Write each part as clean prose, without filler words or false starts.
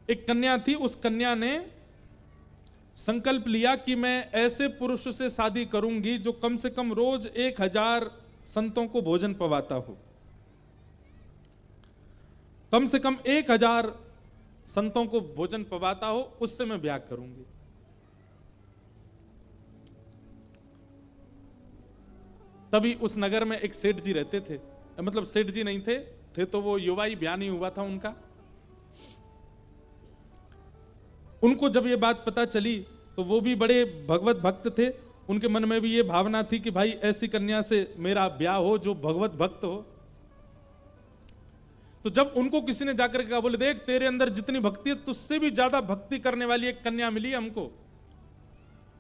एक कन्या थी, उस कन्या ने संकल्प लिया कि मैं ऐसे पुरुष से शादी करूंगी जो कम से कम रोज 1000 संतों को भोजन पवाता हो, कम से कम 1000 संतों को भोजन पवाता हो, उससे मैं ब्याह करूंगी। तभी उस नगर में एक सेठ जी रहते थे, मतलब सेठ जी नहीं थे तो वो युवा ही, ब्याह नहीं हुआ था उनका। उनको जब ये बात पता चली तो वो भी बड़े भगवत भक्त थे, उनके मन में भी ये भावना थी कि भाई ऐसी कन्या से मेरा ब्याह हो जो भगवत भक्त हो। तो जब उनको किसी ने जाकर के कहा, बोले देख तेरे अंदर जितनी भक्ति है तुझसे भी ज्यादा भक्ति करने वाली एक कन्या मिली हमको।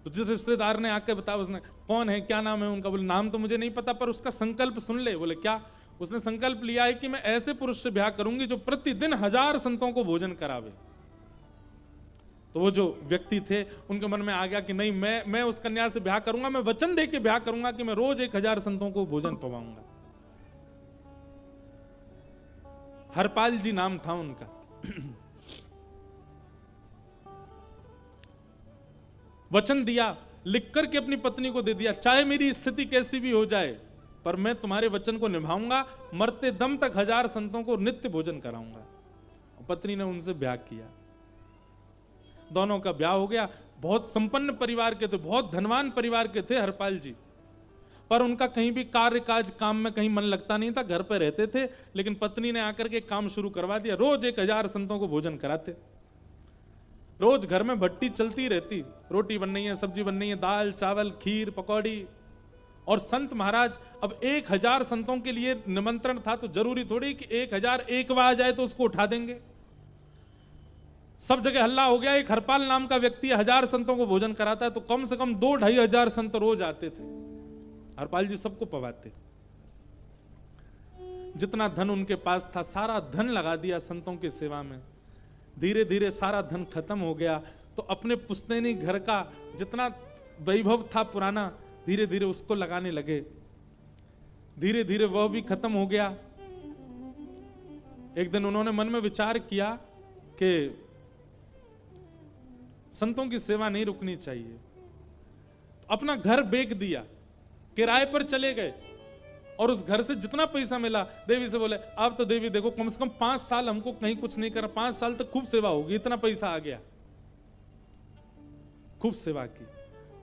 तो जिस रिश्तेदार ने आके बताया, उसने कौन है, क्या नाम है उनका? बोले नाम तो मुझे नहीं पता पर उसका संकल्प सुन ले। बोले क्या? उसने संकल्प लिया है कि मैं ऐसे पुरुष से ब्याह करूंगी जो प्रतिदिन 1000 संतों को भोजन करावे। तो वो जो व्यक्ति थे उनके मन में आ गया कि नहीं, मैं उस कन्या से ब्याह करूंगा, मैं वचन दे के ब्याह करूंगा कि मैं रोज 1000 संतों को भोजन पवाऊंगा। हरपाल जी नाम था उनका। वचन दिया, लिख करके अपनी पत्नी को दे दिया, चाहे मेरी स्थिति कैसी भी हो जाए पर मैं तुम्हारे वचन को निभाऊंगा, मरते दम तक 1000 संतों को नित्य भोजन कराऊंगा। पत्नी ने उनसे ब्याह किया, दोनों का ब्याह हो गया। बहुत संपन्न परिवार के थे, बहुत धनवान परिवार के थे हरपाल जी, पर उनका कहीं भी कार्य काज काम में कहीं मन लगता नहीं था, घर पे रहते थे। लेकिन पत्नी ने आकर के काम शुरू करवा दिया, रोज 1000 संतों को भोजन कराते। रोज घर में भट्टी चलती रहती, रोटी बन रही है, सब्जी बन रही है, दाल चावल खीर पकौड़ी। और संत महाराज, अब 1000 संतों के लिए निमंत्रण था तो जरूरी थोड़ी कि 1000 एक बार आ जाए तो उसको उठा देंगे। सब जगह हल्ला हो गया, एक हरपाल नाम का व्यक्ति 1000 संतों को भोजन कराता है, तो कम से कम 2-2.5 हजार संत रोज आते थे। हरपाल जी सबको पवाते, जितना धन उनके पास था सारा धन लगा दिया संतों की सेवा में। धीरे धीरे सारा धन खत्म हो गया, तो अपने पुश्तैनी घर का जितना वैभव था पुराना, धीरे धीरे उसको लगाने लगे। धीरे धीरे वह भी खत्म हो गया। एक दिन उन्होंने मन में विचार किया कि संतों की सेवा नहीं रुकनी चाहिए। अपना घर बेच दिया, किराए पर चले गए, और उस घर से जितना पैसा मिला देवी से बोले, अब तो देवी देखो कम से कम 5 साल हमको कहीं कुछ नहीं करा, 5 साल तक खूब सेवा होगी, इतना पैसा आ गया। खूब सेवा की,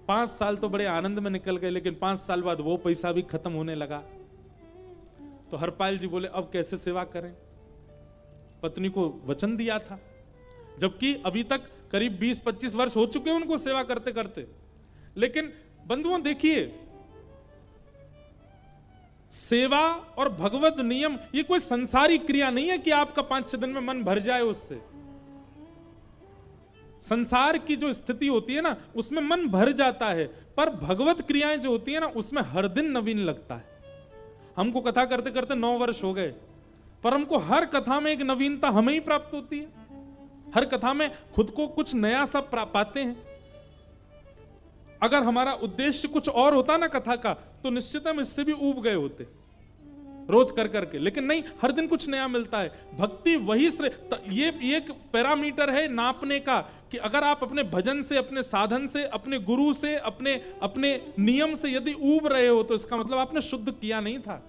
5 साल तो बड़े आनंद में निकल गए, लेकिन 5 साल बाद वो पैसा भी खत्म होने लगा। तो हरपाल जी बोले अब कैसे सेवा करें? पत्नी को वचन दिया था, जबकि अभी तक करीब 20-25 वर्ष हो चुके उनको सेवा करते करते। लेकिन बंधुओं देखिए, सेवा और भगवत नियम ये कोई संसारी क्रिया नहीं है कि आपका 5-6 दिन में मन भर जाए उससे। संसार की जो स्थिति होती है ना उसमें मन भर जाता है, पर भगवत क्रियाएं जो होती है ना उसमें हर दिन नवीन लगता है। हमको कथा करते करते 9 वर्ष हो गए, पर हमको हर कथा में एक नवीनता हमें ही प्राप्त होती है। हर कथा में खुद को कुछ नया सा पाते हैं। अगर हमारा उद्देश्य कुछ और होता ना कथा का, तो निश्चित हम इससे भी ऊब गए होते रोज कर करके, लेकिन नहीं, हर दिन कुछ नया मिलता है। भक्ति वही ये एक पैरामीटर है नापने का कि अगर आप अपने भजन से, अपने साधन से, अपने गुरु से, अपने नियम से यदि ऊब रहे हो तो इसका मतलब आपने शुद्ध किया नहीं था।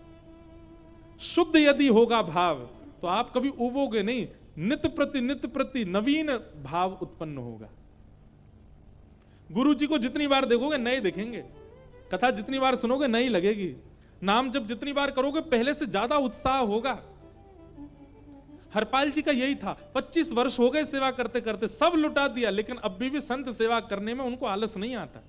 शुद्ध यदि होगा भाव तो आप कभी ऊबोगे नहीं, नित्य प्रति नवीन भाव उत्पन्न होगा। गुरु जी को जितनी बार देखोगे नए दिखेंगे, कथा जितनी बार सुनोगे नई लगेगी, नाम जब जितनी बार करोगे पहले से ज्यादा उत्साह होगा। हरपाल जी का यही था, 25 वर्ष हो गए सेवा करते करते, सब लुटा दिया, लेकिन अभी भी संत सेवा करने में उनको आलस नहीं आता।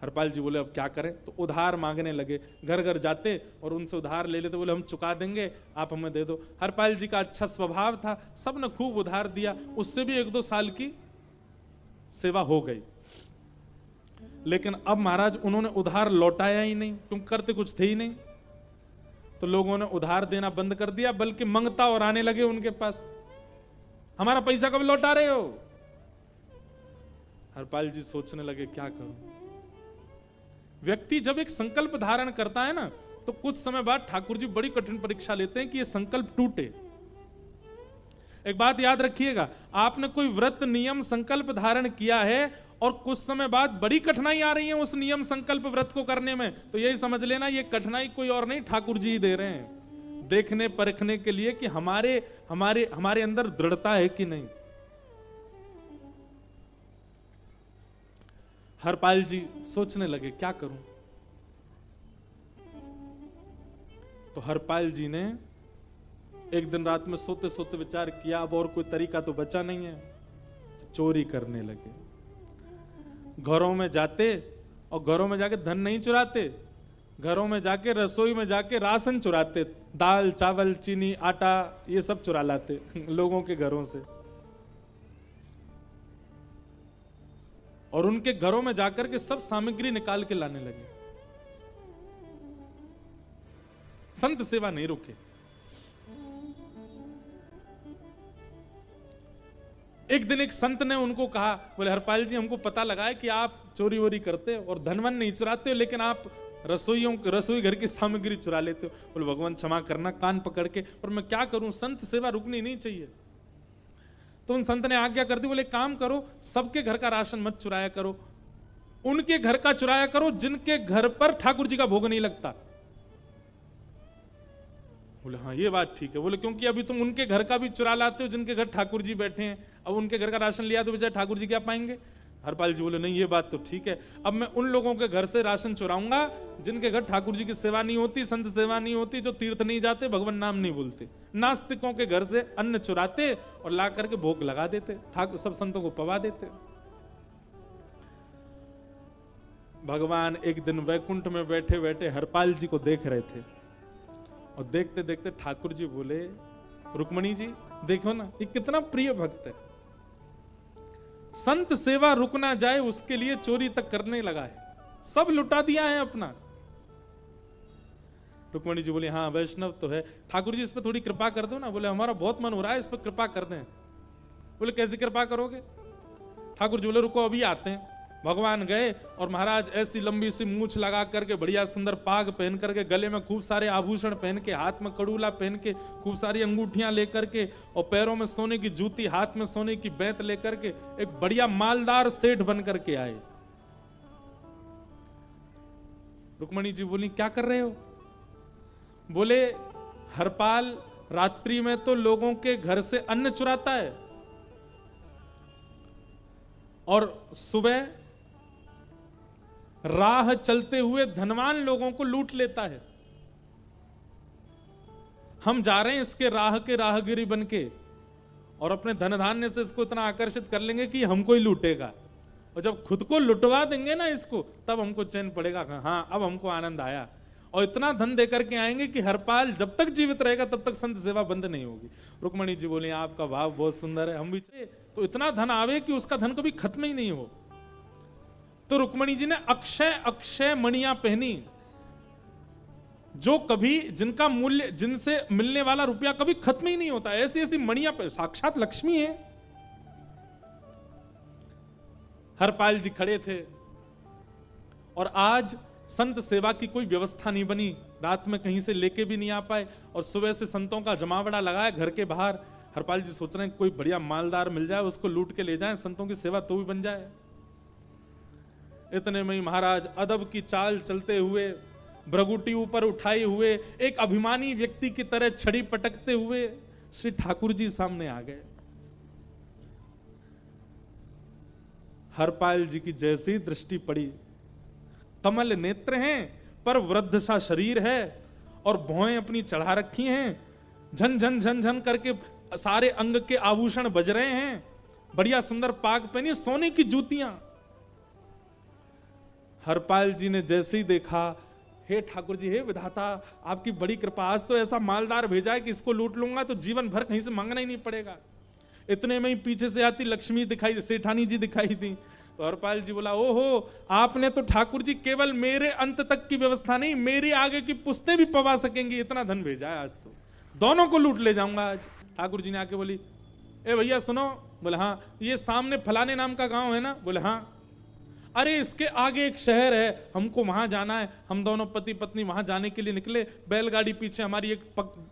हरपाल जी बोले अब क्या करें, तो उधार मांगने लगे। घर घर जाते और उनसे उधार ले लेते, बोले हम चुका देंगे, आप हमें दे दो। हरपाल जी का अच्छा स्वभाव था, सब ने खूब उधार दिया, उससे भी 1-2 साल की सेवा हो गई। लेकिन अब महाराज उन्होंने उधार लौटाया ही नहीं, क्योंकि करते कुछ थे ही नहीं। तो लोगों ने उधार देना बंद कर दिया, बल्कि मंगता और आने लगे उनके पास, हमारा पैसा कब लौटा रहे हो? हरपाल जी सोचने लगे क्या करूं। व्यक्ति जब एक संकल्प धारण करता है ना, तो कुछ समय बाद ठाकुर जी बड़ी कठिन परीक्षा लेते हैं कि ये संकल्प टूटे। एक बात याद रखिएगा, आपने कोई व्रत नियम संकल्प धारण किया है और कुछ समय बाद बड़ी कठिनाई आ रही है उस नियम संकल्प व्रत को करने में, तो यही समझ लेना ये कठिनाई कोई और नहीं, ठाकुर जी ही दे रहे हैं, देखने परखने के लिए कि हमारे हमारे हमारे अंदर दृढ़ता है कि नहीं। हरपाल जी सोचने लगे क्या करूं, तो हरपाल जी ने एक दिन रात में सोते सोते विचार किया अब और कोई तरीका तो बचा नहीं है, चोरी करने लगे। घरों में जाते और घरों में जाके धन नहीं चुराते, घरों में जाके रसोई में जाके राशन चुराते, दाल चावल चीनी आटा ये सब चुरा लाते लोगों के घरों से, और उनके घरों में जाकर के सब सामग्री निकाल के लाने लगे। संत सेवा नहीं रुके। एक दिन एक संत ने उनको कहा, बोले हरपाल जी हमको पता लगा है कि आप चोरी वोरी करते हो और धनवन नहीं चुराते हो, लेकिन आप रसोई घर की सामग्री चुरा लेते हो। बोले भगवान क्षमा करना कान पकड़ के, पर मैं क्या करूं, संत सेवा रुकनी नहीं चाहिए। तो उन संत ने आज्ञा कर दी, बोले काम करो सबके घर का राशन मत चुराया करो, उनके घर का चुराया करो जिनके घर पर ठाकुर जी का भोग नहीं लगता। बोले हाँ ये बात ठीक है। बोले क्योंकि अभी तुम उनके घर का भी चुरा लाते हो जिनके घर ठाकुर जी बैठे हैं, अब उनके घर का राशन लिया तो बेचारे ठाकुर जी क्या पाएंगे। हरपाल जी बोले नहीं ये बात तो ठीक है, अब मैं उन लोगों के घर से राशन चुराऊंगा जिनके घर ठाकुर जी की सेवा नहीं होती, संत सेवा नहीं होती, जो तीर्थ नहीं जाते, भगवान नाम नहीं बोलते। नास्तिकों के घर से अन्न चुराते और ला करके भोग लगा देते, ठाकुर सब संतों को पवा देते। भगवान एक दिन वैकुंठ में बैठे बैठे हरपाल जी को देख रहे थे और देखते देखते ठाकुर जी बोले रुक्मणी जी देखो ना ये कितना प्रिय भक्त है, संत सेवा रुक ना जाए उसके लिए चोरी तक करने लगा है, सब लुटा दिया है अपना। रुक्मणी जी बोले हाँ वैष्णव तो है, ठाकुर जी इस पर थोड़ी कृपा कर दो ना। बोले हमारा बहुत मन हो रहा है इस पर कृपा कर दें। बोले कैसे कृपा करोगे। ठाकुर जी बोले रुको अभी आते हैं। भगवान गए और महाराज ऐसी लंबी सी मूछ लगा करके बढ़िया सुंदर पाग पहन करके, गले में खूब सारे आभूषण पहन के, हाथ में कड़ूला पहन के, खूब सारी अंगूठियां लेकर के और पैरों में सोने की जूती, हाथ में सोने की बेंत लेकर के एक बढ़िया मालदार सेठ बन करके आए। रुक्मणी जी बोली क्या कर रहे हो। बोले हरपाल रात्रि में तो लोगों के घर से अन्न चुराता है और सुबह राह चलते हुए धनवान लोगों को लूट लेता है। हम जा रहे हैं इसके राह के राहगिरी बनके और अपने धन धान्य से इसको इतना आकर्षित कर लेंगे कि हमको ही लूटेगा, और जब खुद को लुटवा देंगे ना इसको तब हमको चैन पड़ेगा, हाँ अब हमको आनंद आया। और इतना धन दे करके आएंगे कि हरपाल जब तक जीवित रहेगा तब तक संत सेवा बंद नहीं होगी। रुक्मणी जी बोली आपका भाव बहुत सुंदर है, हम भी तो इतना धन आवे कि उसका धन कभी खत्म ही नहीं हो। तो रुक्मणी जी ने अक्षय अक्षय मणियां पहनी, जो कभी जिनका मूल्य, जिनसे मिलने वाला रुपया कभी खत्म ही नहीं होता, ऐसी ऐसी मणियां पहनी, साक्षात लक्ष्मी है। हरपाल जी खड़े थे और आज संत सेवा की कोई व्यवस्था नहीं बनी, रात में कहीं से लेके भी नहीं आ पाए और सुबह से संतों का जमावड़ा लगा है घर के बाहर। हरपाल जी सोच रहे हैं कोई बढ़िया मालदार मिल जाए उसको लूट के ले जाएं, संतों की सेवा तो भी बन जाए। इतने में ही महाराज अदब की चाल चलते हुए, भ्रगुटी ऊपर उठाए हुए, एक अभिमानी व्यक्ति की तरह छड़ी पटकते हुए श्री ठाकुर जी सामने आ गए। हरपाल जी की जैसी दृष्टि पड़ी, कमल नेत्र हैं पर वृद्ध सा शरीर है और भौएं अपनी चढ़ा रखी हैं, झन झन झन झन करके सारे अंग के आभूषण बज रहे हैं, बढ़िया सुंदर पाग पहनी, सोने की जूतियां। हरपाल जी ने जैसे ही देखा, हे ठाकुर जी, हे विधाता, आपकी बड़ी कृपा, आज तो ऐसा मालदार भेजा है कि इसको लूट लूंगा तो जीवन भर कहीं से मांगना ही नहीं पड़ेगा। इतने में ही पीछे से आती लक्ष्मी दिखाई, सेठानी जी दिखाई दी। तो हरपाल जी बोला ओहो, आपने तो ठाकुर जी केवल मेरे अंत तक की व्यवस्था नहीं, मेरे आगे की पुश्तें भी पवा सकेंगी, इतना धन भेजा है, आज तो दोनों को लूट ले जाऊंगा आज। ठाकुर जी ने आके बोली ए भैया सुनो। बोले हाँ। ये सामने फलाने नाम का गांव है ना। बोले हाँ। अरे इसके आगे एक शहर है, हमको वहां जाना है। हम दोनों पति पत्नी वहां जाने के लिए निकले। बैलगाड़ी पीछे हमारी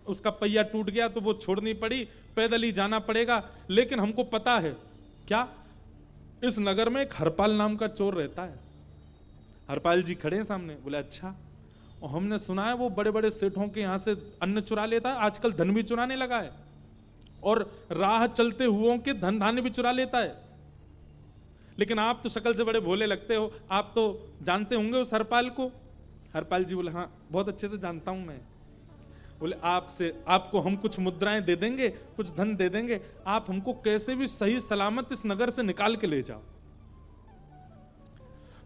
उसका पहिया टूट गया तो वो छोड़नी पड़ी, पैदल ही जाना पड़ेगा। लेकिन हमको पता है क्या, इस नगर में एक हरपाल नाम का चोर रहता है। हरपाल जी खड़े हैं सामने। बोले अच्छा, और हमने सुना है वो बड़े बड़े सेठों के यहां से अन्न चुरा लेता है, आजकल धन भी चुराने लगा है, और राह चलते हुओं के धन धान्य भी चुरा लेता है। लेकिन आप तो शक्ल से बड़े भोले लगते हो, आप तो जानते होंगे उस हरपाल को। हरपाल जी बोले हाँ बहुत अच्छे से जानता हूं मैं। बोले आपको हम कुछ मुद्राएं दे देंगे, कुछ धन दे देंगे, आप हमको कैसे भी सही सलामत इस नगर से निकाल के ले जाओ।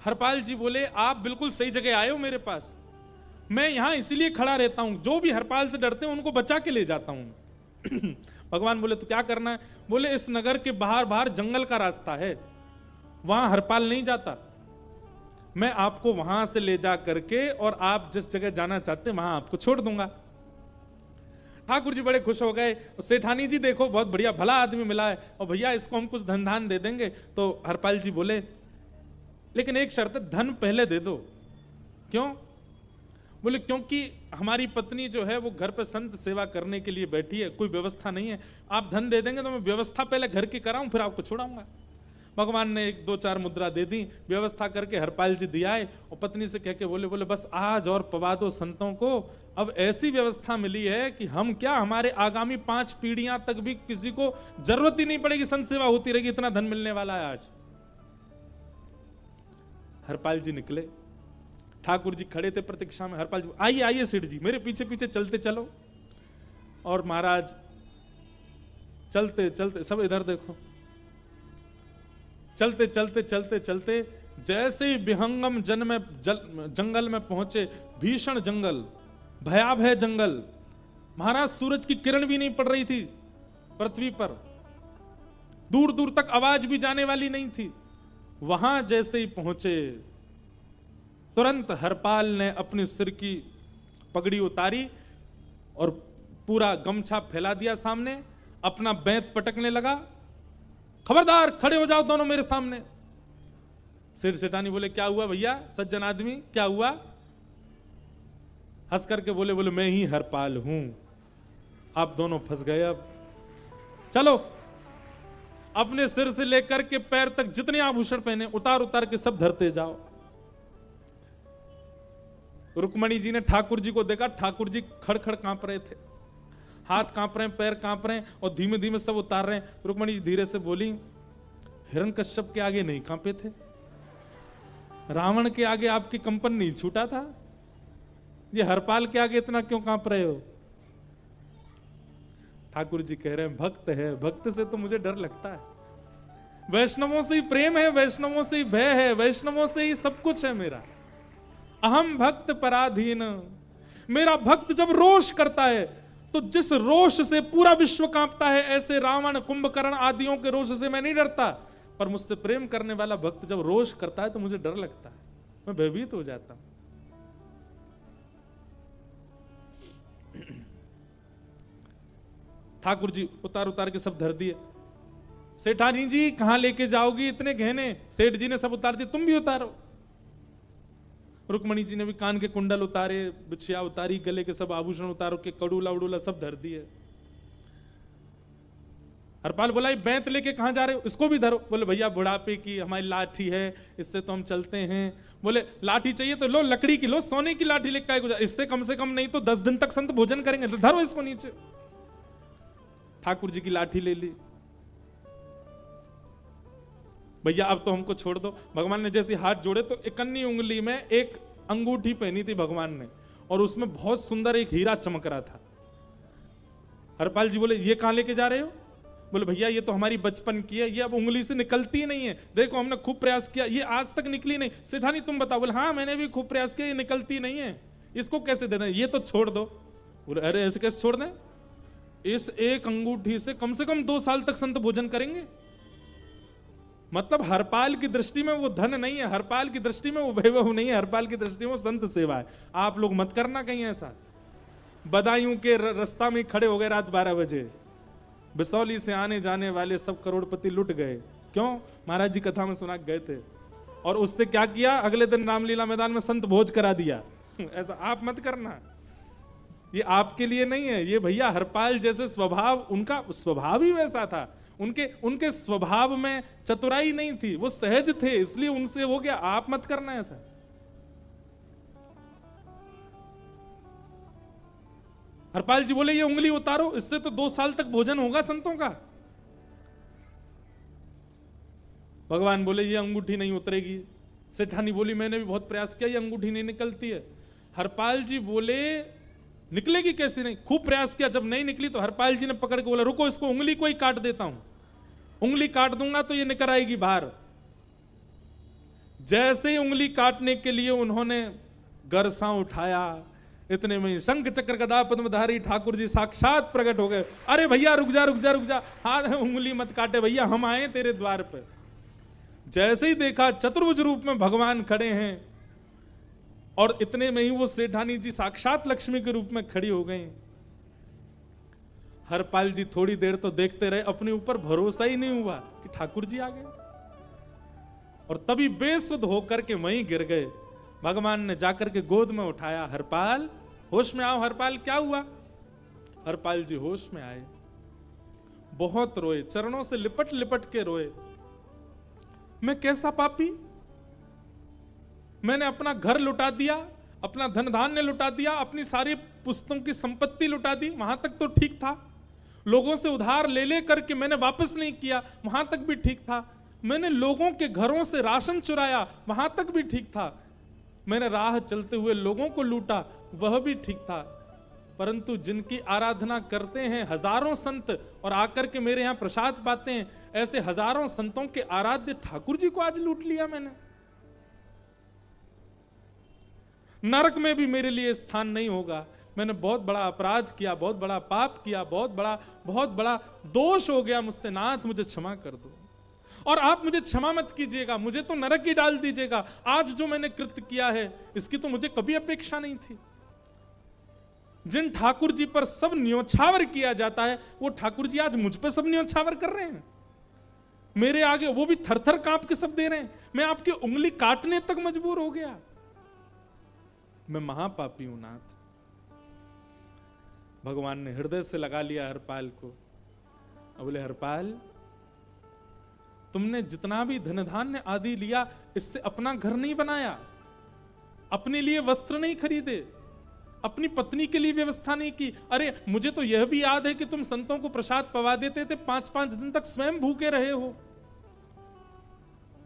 हरपाल जी बोले आप बिल्कुल सही जगह आए हो मेरे पास, मैं यहां इसलिए खड़ा रहता हूं, जो भी हरपाल से डरते हैं उनको बचा के ले जाता हूं। भगवान बोले तो क्या करना है? बोले इस नगर के बाहर बाहर जंगल का रास्ता है, वहां हरपाल नहीं जाता, मैं आपको वहां से ले जा करके और आप जिस जगह जाना चाहते हैं वहां आपको छोड़ दूंगा। ठाकुर जी बड़े खुश हो गए। सेठानी जी देखो बहुत बढ़िया भला आदमी मिला है, और भैया इसको हम कुछ धन धान दे देंगे। तो हरपाल जी बोले लेकिन एक शर्त है, धन पहले दे दो। क्यों? बोले क्योंकि हमारी पत्नी जो है वो घर पे संत सेवा करने के लिए बैठी है, कोई व्यवस्था नहीं है, आप धन दे देंगे तो मैं व्यवस्था पहले घर की कराऊं फिर आपको छोड़ाऊंगा। भगवान ने 1-2-4 मुद्रा दे दी, व्यवस्था करके हरपाल जी दिया है, और पत्नी से कह के बोले बस आज और पवा दो संतों को, अब ऐसी व्यवस्था मिली है कि हम क्या, हमारे आगामी 5 पीढ़ियां तक भी किसी को जरूरत ही नहीं पड़ेगी, संत सेवा होती रहेगी, इतना धन मिलने वाला है आज। हरपाल जी निकले, ठाकुर जी खड़े थे प्रतीक्षा में। हरपाल जी आइए आइए सेठ जी, मेरे पीछे पीछे चलते चलो। और महाराज चलते चलते, सब इधर देखो, चलते चलते चलते चलते जैसे ही विहंगम जंगल में पहुंचे, भीषण जंगल, भयावह जंगल, महाराज सूरज की किरण भी नहीं पड़ रही थी पृथ्वी पर, दूर दूर तक आवाज भी जाने वाली नहीं थी। वहां जैसे ही पहुंचे, तुरंत हरपाल ने अपने सिर की पगड़ी उतारी और पूरा गमछा फैला दिया सामने, अपना बेंत पटकने लगा। खबरदार खड़े हो जाओ दोनों मेरे सामने। सेठ सेठानी बोले क्या हुआ भैया, सज्जन आदमी क्या हुआ? हंस करके बोले मैं ही हरपाल हूं, आप दोनों फंस गए। अब चलो, अपने सिर से लेकर के पैर तक जितने आभूषण पहने उतार उतार के सब धरते जाओ। रुक्मणी जी ने ठाकुर जी को देखा, ठाकुर जी खड़खड़ कांप रहे थे, हाथ कांप रहे हैं, पैर कांप रहे हैं, और धीमे धीमे सब उतार रहे हैं। रुक्मणी जी धीरे से बोली, हिरण्यकश्यप के आगे नहीं कांपे थे, रावण के आगे आपकी कंपन नहीं छूटा था, ये हरपाल के आगे इतना क्यों कांप रहे हो? ठाकुर जी कह रहे हैं भक्त है, भक्त से तो मुझे डर लगता है, वैष्णवों से ही प्रेम है, वैष्णवों से ही भय है, वैष्णवों से ही सब कुछ है मेरा। अहम भक्त पराधीन, मेरा भक्त जब रोष करता है तो जिस रोष से पूरा विश्व कांपता है, ऐसे रावण कुंभकर्ण आदियों के रोष से मैं नहीं डरता, पर मुझसे प्रेम करने वाला भक्त जब रोष करता है तो मुझे डर लगता है, मैं भयभीत हो जाता हूं। ठाकुर जी उतार उतार के सब धर दिए। सेठानी जी कहां लेके जाओगी इतने गहने? सेठ जी ने सब उतार दिए, तुम भी उतारो। रुक्मणी जी ने भी कान के कुंडल उतारे, बिछिया उतारी, गले के सब आभूषण उतारो के, कड़ूला उड़ूला सब धर दिए। हरपाल बोला ये बेंत लेके कहां जा रहे हो? इसको भी धरो। बोले भैया बुढ़ापे की हमारी लाठी है, इससे तो हम चलते हैं। बोले लाठी चाहिए तो लो, लकड़ी की लो, सोने की लाठी लेकर गुजार, इससे कम से कम नहीं तो 10 दिन तक संत भोजन करेंगे, तो धरो इसको नीचे। ठाकुर जी की लाठी ले ली। भैया अब तो हमको छोड़ दो। भगवान ने जैसे हाथ जोड़े तो इकन्नी उंगली में एक अंगूठी पहनी थी भगवान ने, और उसमें बहुत सुंदर एक हीरा चमक रहा था। हरपाल जी बोले ये कहां लेके जा रहे हो? बोले भैया ये तो हमारी बचपन की है, ये अब उंगली से निकलती ही नहीं है, देखो हमने खूब प्रयास किया, ये आज तक निकली नहीं। सेठानी तुम बताओ। बोले हाँ मैंने भी खूब प्रयास किया, ये निकलती नहीं है, इसको कैसे दे दें? ये तो छोड़ दो। बोले अरे ऐसे कैसे छोड़ दें? इस एक अंगूठी से कम 2 साल तक संत भोजन करेंगे। मतलब हरपाल की दृष्टि में वो धन नहीं है, हरपाल की दृष्टि में वो वैभव नहीं है, हरपाल की दृष्टि में वो संत सेवा है। आप लोग मत करना कहीं ऐसा। बदायूं के रास्ता में खड़े हो गए रात 12 बजे, बिसौली से आने जाने वाले सब करोड़पति लुट गए। क्यों? महाराज जी कथा में सुना गए थे, और उससे क्या किया, अगले दिन रामलीला मैदान में संत भोज करा दिया। ऐसा आप मत करना, ये आपके लिए नहीं है। ये भैया हरपाल जैसे स्वभाव, उनका स्वभाव ही वैसा था। उनके स्वभाव में चतुराई नहीं थी, वो सहज थे, इसलिए उनसे हो गया। आप मत करना ऐसा। हरपाल जी बोले ये उंगली उतारो, इससे तो 2 साल तक भोजन होगा संतों का। भगवान बोले ये अंगूठी नहीं उतरेगी। सेठानी बोली मैंने भी बहुत प्रयास किया, ये अंगूठी नहीं निकलती है। हरपाल जी बोले निकलेगी कैसे नहीं, खूब प्रयास किया, जब नहीं निकली तो हरपाल जी ने पकड़ के बोला रुको, इसको उंगली को ही काट देता हूं, उंगली काट दूंगा तो ये निकल आएगी बाहर। जैसे ही उंगली काटने के लिए उन्होंने गरसा उठाया, इतने में शंख चक्र गदा पद्मधारी ठाकुर जी साक्षात प्रकट हो गए। अरे भैया रुक जा रुक जा रुक जा, हाथ उंगली मत काटे भैया, हम आए तेरे द्वार पर। जैसे ही देखा चतुर्भुज रूप में भगवान खड़े हैं, और इतने में ही वो सेठानी जी साक्षात लक्ष्मी के रूप में खड़ी हो गई। हरपाल जी थोड़ी देर तो देखते रहे, अपने ऊपर भरोसा ही नहीं हुआ कि ठाकुर जी आ गए, और तभी बेसुध होकर के वहीं गिर गए। भगवान ने जाकर के गोद में उठाया, हरपाल होश में आओ। हरपाल क्या हुआ? हरपाल जी होश में आए, बहुत रोए, चरणों से लिपट लिपट के रोए। मैं कैसा पापी, मैंने अपना घर लुटा दिया, अपना धन धान्य लुटा दिया, अपनी सारी पुस्तकों की संपत्ति लुटा दी, वहां तक तो ठीक था। लोगों से उधार ले ले करके मैंने वापस नहीं किया, वहां तक भी ठीक था। मैंने लोगों के घरों से राशन चुराया, वहां तक भी ठीक था। मैंने राह चलते हुए लोगों को लूटा, वह भी ठीक था। परंतु जिनकी आराधना करते हैं हजारों संत और आकर के मेरे यहां प्रसाद पाते हैं, ऐसे हजारों संतों के आराध्य ठाकुर जी को आज लूट लिया मैंने। नरक में भी मेरे लिए स्थान नहीं होगा। मैंने बहुत बड़ा अपराध किया, बहुत बड़ा पाप किया, बहुत बड़ा दोष हो गया मुझसे। नाथ मुझे क्षमा कर दो, और आप मुझे क्षमा मत कीजिएगा, मुझे तो नरक ही डाल दीजिएगा। आज जो मैंने कृत्य किया है इसकी तो मुझे कभी अपेक्षा नहीं थी। जिन ठाकुर जी पर सब न्योछावर किया जाता है, वो ठाकुर जी आज मुझ पर सब न्योछावर कर रहे हैं। मेरे आगे वो भी थर थर कांप के सब दे रहे हैं। मैं आपकी उंगली काटने तक मजबूर हो गया। मैं महापापी हूं नाथ। भगवान ने हृदय से लगा लिया हरपाल को। अब बोले हरपाल, तुमने जितना भी धन धान्य आदि लिया, इससे अपना घर नहीं बनाया, अपने लिए वस्त्र नहीं खरीदे, अपनी पत्नी के लिए व्यवस्था नहीं की। अरे मुझे तो यह भी याद है कि तुम संतों को प्रसाद पवा देते थे, 5-5 दिन तक स्वयं भूखे रहे हो।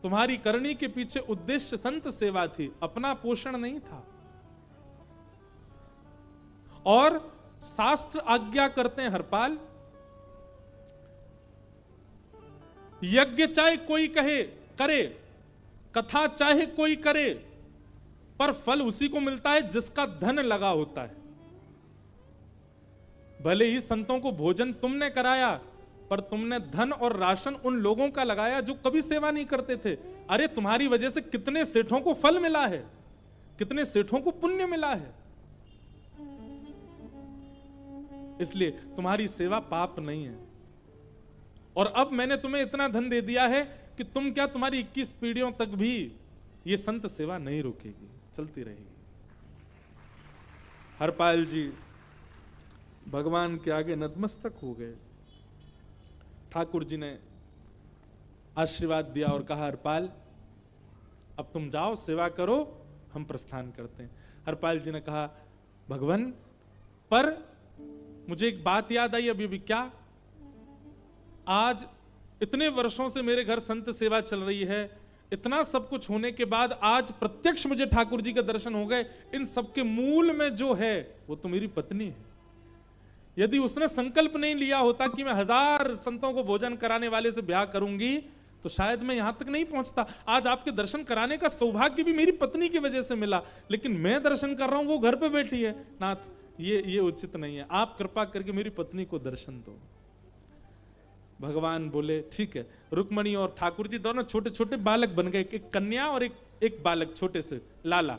तुम्हारी करनी के पीछे उद्देश्य संत सेवा थी, अपना पोषण नहीं था। और शास्त्र आज्ञा करते हैं हरपाल, यज्ञ चाहे कोई कहे करे, कथा चाहे कोई करे, पर फल उसी को मिलता है जिसका धन लगा होता है। भले ही संतों को भोजन तुमने कराया, पर तुमने धन और राशन उन लोगों का लगाया जो कभी सेवा नहीं करते थे। अरे तुम्हारी वजह से कितने सेठों को फल मिला है, कितने सेठों को पुण्य मिला है। इसलिए तुम्हारी सेवा पाप नहीं है। और अब मैंने तुम्हें इतना धन दे दिया है कि तुम क्या, तुम्हारी 21 पीढ़ियों तक भी ये संत सेवा नहीं रुकेगी, चलती रहेगी। हरपाल जी भगवान के आगे नतमस्तक हो गए। ठाकुर जी ने आशीर्वाद दिया और कहा हरपाल अब तुम जाओ, सेवा करो, हम प्रस्थान करते हैं। हरपाल जी ने कहा भगवान, पर मुझे एक बात याद आई अभी। क्या? आज इतने वर्षों से मेरे घर संत सेवा चल रही है, इतना सब कुछ होने के बाद आज प्रत्यक्ष मुझे ठाकुर जी के दर्शन हो गए। इन सबके मूल में जो है वो तो मेरी पत्नी है। यदि उसने संकल्प नहीं लिया होता कि मैं 1000 संतों को भोजन कराने वाले से ब्याह करूंगी, तो शायद मैं यहां तक नहीं पहुंचता। आज आपके दर्शन कराने का सौभाग्य भी मेरी पत्नी की वजह से मिला, लेकिन मैं दर्शन कर रहा हूं, वो घर पे बैठी है। नाथ, ये उचित नहीं है, आप कृपा करके मेरी पत्नी को दर्शन दो। भगवान बोले ठीक है। रुक्मणी और ठाकुर जी दोनों छोटे छोटे बालक बन गए, एक कन्या और एक बालक छोटे से लाला,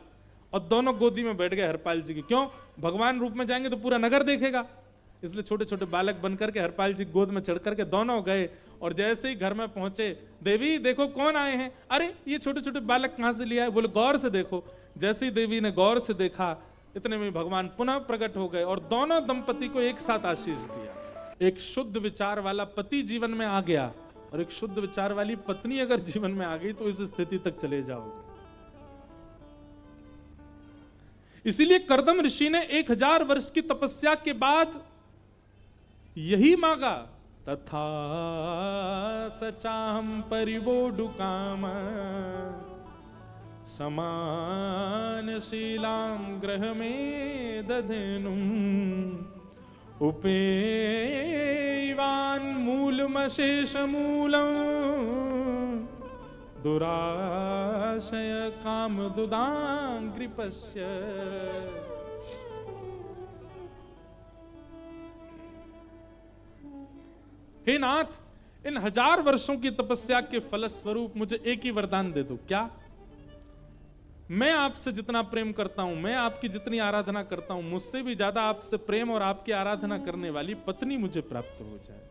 और दोनों गोदी में बैठ गए हरपाल जी की। क्यों? भगवान रूप में जाएंगे तो पूरा नगर देखेगा, इसलिए छोटे छोटे बालक बनकर के हरपाल जी गोद में चढ़ करके दोनों गए, और जैसे ही घर में पहुंचे, देवी देखो कौन आए हैं। अरे ये छोटे छोटे बालक कहां से लिया है? बोले गौर से देखो। जैसे ही देवी ने गौर से देखा, इतने में भगवान पुनः प्रकट हो गए और दोनों दंपति को एक साथ आशीष दिया। एक शुद्ध विचार वाला पति जीवन में आ गया और एक शुद्ध विचार वाली पत्नी अगर जीवन में आ गई तो इस स्थिति तक चले जाओगे। इसीलिए कर्दम ऋषि ने 1000 वर्ष की तपस्या के बाद यही मांगा, तथा सचाहम परिवोडुकाम समान शीलाम ग्रह में दधेनुम उपेवान मूलमशेष मूलम दुराशय काम दुदांग्रिपस्य। हे नाथ, इन 1000 वर्षों की तपस्या के फलस्वरूप मुझे एक ही वरदान दे दो। क्या? मैं आपसे जितना प्रेम करता हूं, मैं आपकी जितनी आराधना करता हूं, मुझसे भी ज्यादा आपसे प्रेम और आपकी आराधना करने वाली पत्नी मुझे प्राप्त हो जाए।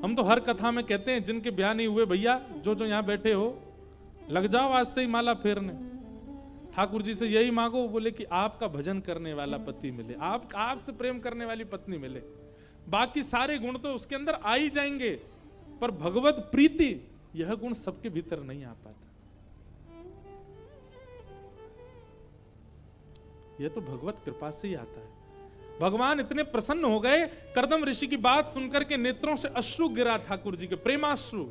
हम तो हर कथा में कहते हैं जिनके ब्याह नहीं हुए भैया, जो जो यहां बैठे हो, लग जाओ आज से ही माला फेरने। ठाकुर जी से यही मांगो, बोले कि आपका भजन करने वाला पति मिले, आपसे प्रेम करने वाली पत्नी मिले। बाकी सारे गुण तो उसके अंदर आ ही जाएंगे, पर भगवत प्रीति यह गुण सबके भीतर नहीं आ पाता। यह तो भगवत कृपा से ही आता है। भगवान इतने प्रसन्न हो गए, कर्दम ऋषि की बात सुनकर के नेत्रों से अश्रु गिरा ठाकुर जी के, प्रेमाश्रु।